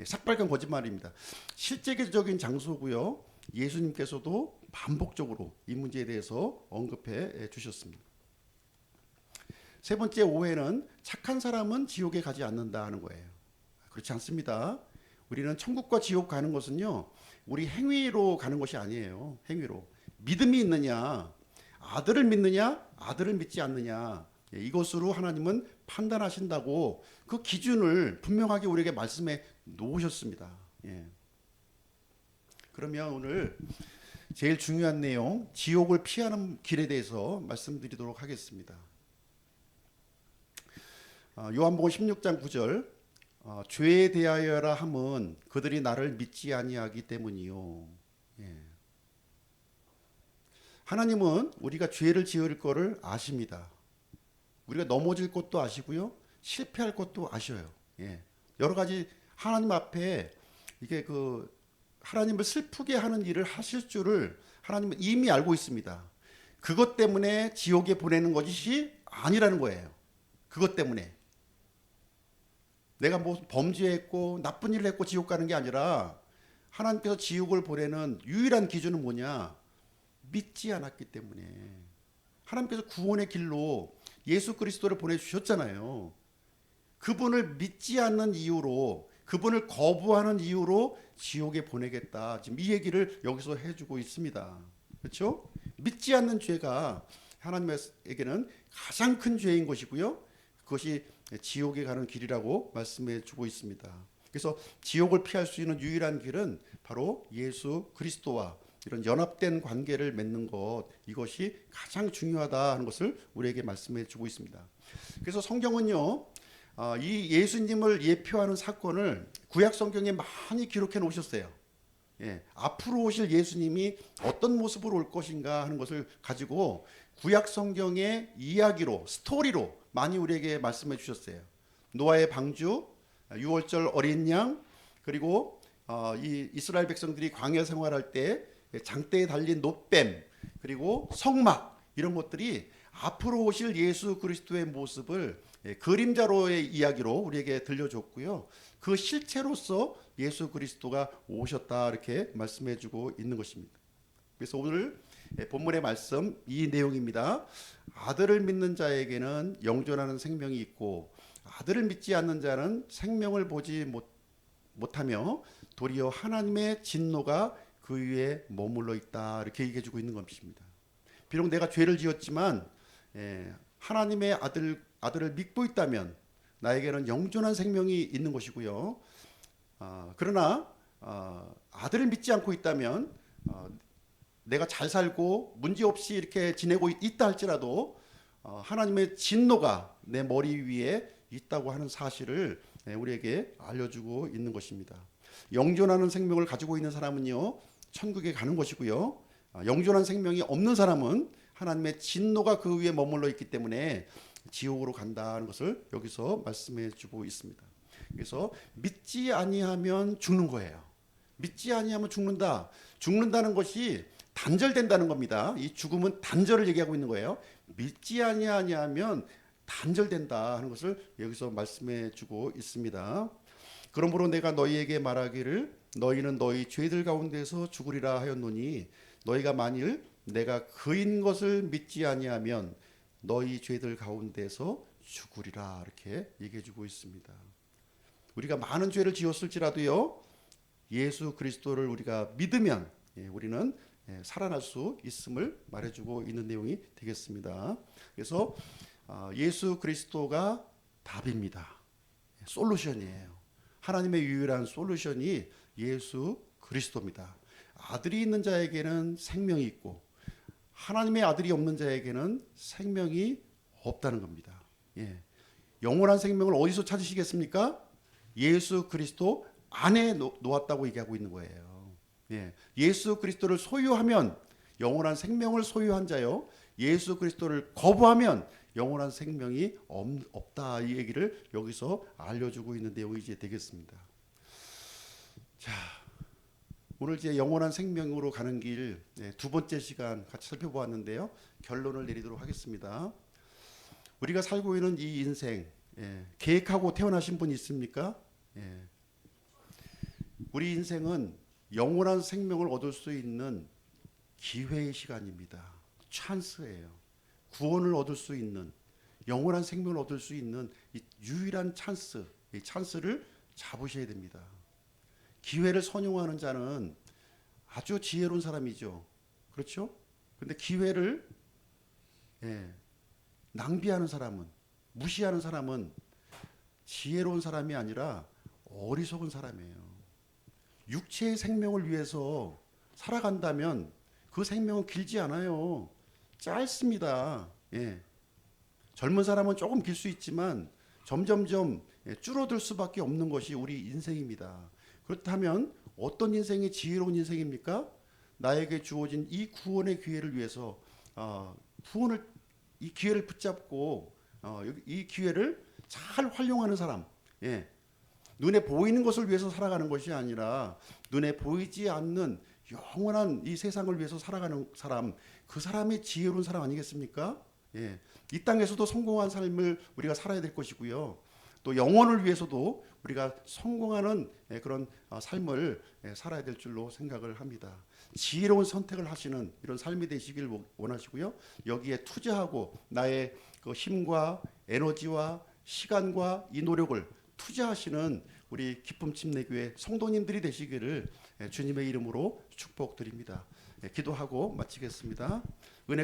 삭발간 거짓말입니다. 실제적인 장소고요. 예수님께서도 반복적으로 이 문제에 대해서 언급해 주셨습니다. 세 번째 오해는 착한 사람은 지옥에 가지 않는다 하는 거예요. 그렇지 않습니다. 우리는 천국과 지옥 가는 것은요, 우리 행위로 가는 것이 아니에요. 행위로. 믿음이 있느냐, 아들을 믿느냐, 아들을 믿지 않느냐, 이것으로 하나님은 판단하신다고 그 기준을 분명하게 우리에게 말씀해 놓으셨습니다. 예. 그러면 오늘 제일 중요한 내용, 지옥을 피하는 길에 대해서 말씀드리도록 하겠습니다. 요한복음 16장 9절, 죄에 대하여라 함은 그들이 나를 믿지 아니하기 때문이요. 예. 하나님은 우리가 죄를 지을 거를 아십니다. 우리가 넘어질 것도 아시고요, 실패할 것도 아셔요. 예. 여러 가지 하나님 앞에 이게 하나님을 슬프게 하는 일을 하실 줄을 하나님은 이미 알고 있습니다. 그것 때문에 지옥에 보내는 것이 아니라는 거예요. 그것 때문에 내가 뭐 범죄했고 나쁜 일을 했고 지옥 가는 게 아니라 하나님께서 지옥을 보내는 유일한 기준은 뭐냐? 믿지 않았기 때문에. 하나님께서 구원의 길로 예수 그리스도를 보내주셨잖아요. 그분을 믿지 않는 이유로, 그분을 거부하는 이유로 지옥에 보내겠다. 지금 이 얘기를 여기서 해주고 있습니다. 그렇죠? 믿지 않는 죄가 하나님에게는 가장 큰 죄인 것이고요. 그것이 지옥에 가는 길이라고 말씀해 주고 있습니다. 그래서 지옥을 피할 수 있는 유일한 길은 바로 예수 그리스도와 이런 연합된 관계를 맺는 것, 이것이 가장 중요하다 하는 것을 우리에게 말씀해 주고 있습니다. 그래서 성경은요, 이 예수님을 예표하는 사건을 구약 성경에 많이 기록해 놓으셨어요. 예, 앞으로 오실 예수님이 어떤 모습으로 올 것인가 하는 것을 가지고 구약 성경의 이야기로, 스토리로 많이 우리에게 말씀해 주셨어요. 노아의 방주, 유월절 어린 양, 그리고 이 이스라엘 백성들이 광야 생활할 때 장대에 달린 놋뱀, 그리고 성막, 이런 것들이 앞으로 오실 예수 그리스도의 모습을 그림자로의 이야기로 우리에게 들려줬고요. 그 실체로서 예수 그리스도가 오셨다 이렇게 말씀해주고 있는 것입니다. 그래서 오늘 본문의 말씀 이 내용입니다. 아들을 믿는 자에게는 영존하는 생명이 있고 아들을 믿지 않는 자는 생명을 보지 못하며 도리어 하나님의 진노가 그 위에 머물러 있다 이렇게 얘기해주고 있는 것입니다. 비록 내가 죄를 지었지만 하나님의 아들을 믿고 있다면 나에게는 영존한 생명이 있는 것이고요. 그러나 아들을 믿지 않고 있다면 내가 잘 살고 문제없이 이렇게 지내고 있다 할지라도 하나님의 진노가 내 머리 위에 있다고 하는 사실을 우리에게 알려주고 있는 것입니다. 영존하는 생명을 가지고 있는 사람은요, 천국에 가는 것이고요. 영존한 생명이 없는 사람은 하나님의 진노가 그 위에 머물러 있기 때문에 지옥으로 간다는 것을 여기서 말씀해 주고 있습니다. 그래서 믿지 아니하면 죽는 거예요. 믿지 아니하면 죽는다. 죽는다는 것이 단절된다는 겁니다. 이 죽음은 단절을 얘기하고 있는 거예요. 믿지 아니하면 단절된다 하는 것을 여기서 말씀해 주고 있습니다. 그러므로 내가 너희에게 말하기를 너희는 너희 죄들 가운데서 죽으리라 하였노니 너희가 만일 내가 그인 것을 믿지 아니하면 너희 죄들 가운데서 죽으리라 이렇게 얘기해 주고 있습니다. 우리가 많은 죄를 지었을지라도요, 예수 그리스도를 우리가 믿으면 우리는 살아날 수 있음을 말해주고 있는 내용이 되겠습니다. 그래서 예수 그리스도가 답입니다. 솔루션이에요. 하나님의 유일한 솔루션이 예수 그리스도입니다. 아들이 있는 자에게는 생명이 있고 하나님의 아들이 없는 자에게는 생명이 없다는 겁니다. 영원한 생명을 어디서 찾으시겠습니까? 예수 그리스도 안에 놓았다고 얘기하고 있는 거예요. 예수 그리스도를 소유하면 영원한 생명을 소유한 자요, 예수 그리스도를 거부하면 영원한 생명이 없다, 이 얘기를 여기서 알려주고 있는 내용이 이제 되겠습니다. 자, 오늘 이제 영원한 생명으로 가는 길 두 번째 시간 같이 살펴보았는데요. 결론을 내리도록 하겠습니다. 우리가 살고 있는 이 인생, 계획하고 태어나신 분 있습니까? 우리 인생은 영원한 생명을 얻을 수 있는 기회의 시간입니다. 찬스예요. 구원을 얻을 수 있는, 영원한 생명을 얻을 수 있는 이 유일한 찬스, 이 찬스를 잡으셔야 됩니다. 기회를 선용하는 자는 아주 지혜로운 사람이죠. 그렇죠? 근데 기회를 낭비하는 사람은, 무시하는 사람은 지혜로운 사람이 아니라 어리석은 사람이에요. 육체의 생명을 위해서 살아간다면 그 생명은 길지 않아요. 짧습니다. 젊은 사람은 조금 길 수 있지만 점점점 줄어들 수밖에 없는 것이 우리 인생입니다. 그렇다면 어떤 인생이 지혜로운 인생입니까? 나에게 주어진 이 구원의 기회를 위해서 이 기회를 붙잡고 이 기회를 잘 활용하는 사람. 눈에 보이는 것을 위해서 살아가는 것이 아니라 눈에 보이지 않는 영원한 이 세상을 위해서 살아가는 사람, 그 사람이 지혜로운 사람 아니겠습니까? 이 땅에서도 성공한 삶을 우리가 살아야 될 것이고요. 또 영혼을 위해서도 우리가 성공하는 그런 삶을 살아야 될 줄로 생각을 합니다. 지혜로운 선택을 하시는 이런 삶이 되시길 원하시고요. 여기에 투자하고 나의 그 힘과 에너지와 시간과 이 노력을 투자하시는 우리 기쁨 침례교회 성도님들이 되시기를 주님의 이름으로 축복드립니다. 기도하고 마치겠습니다. 은혜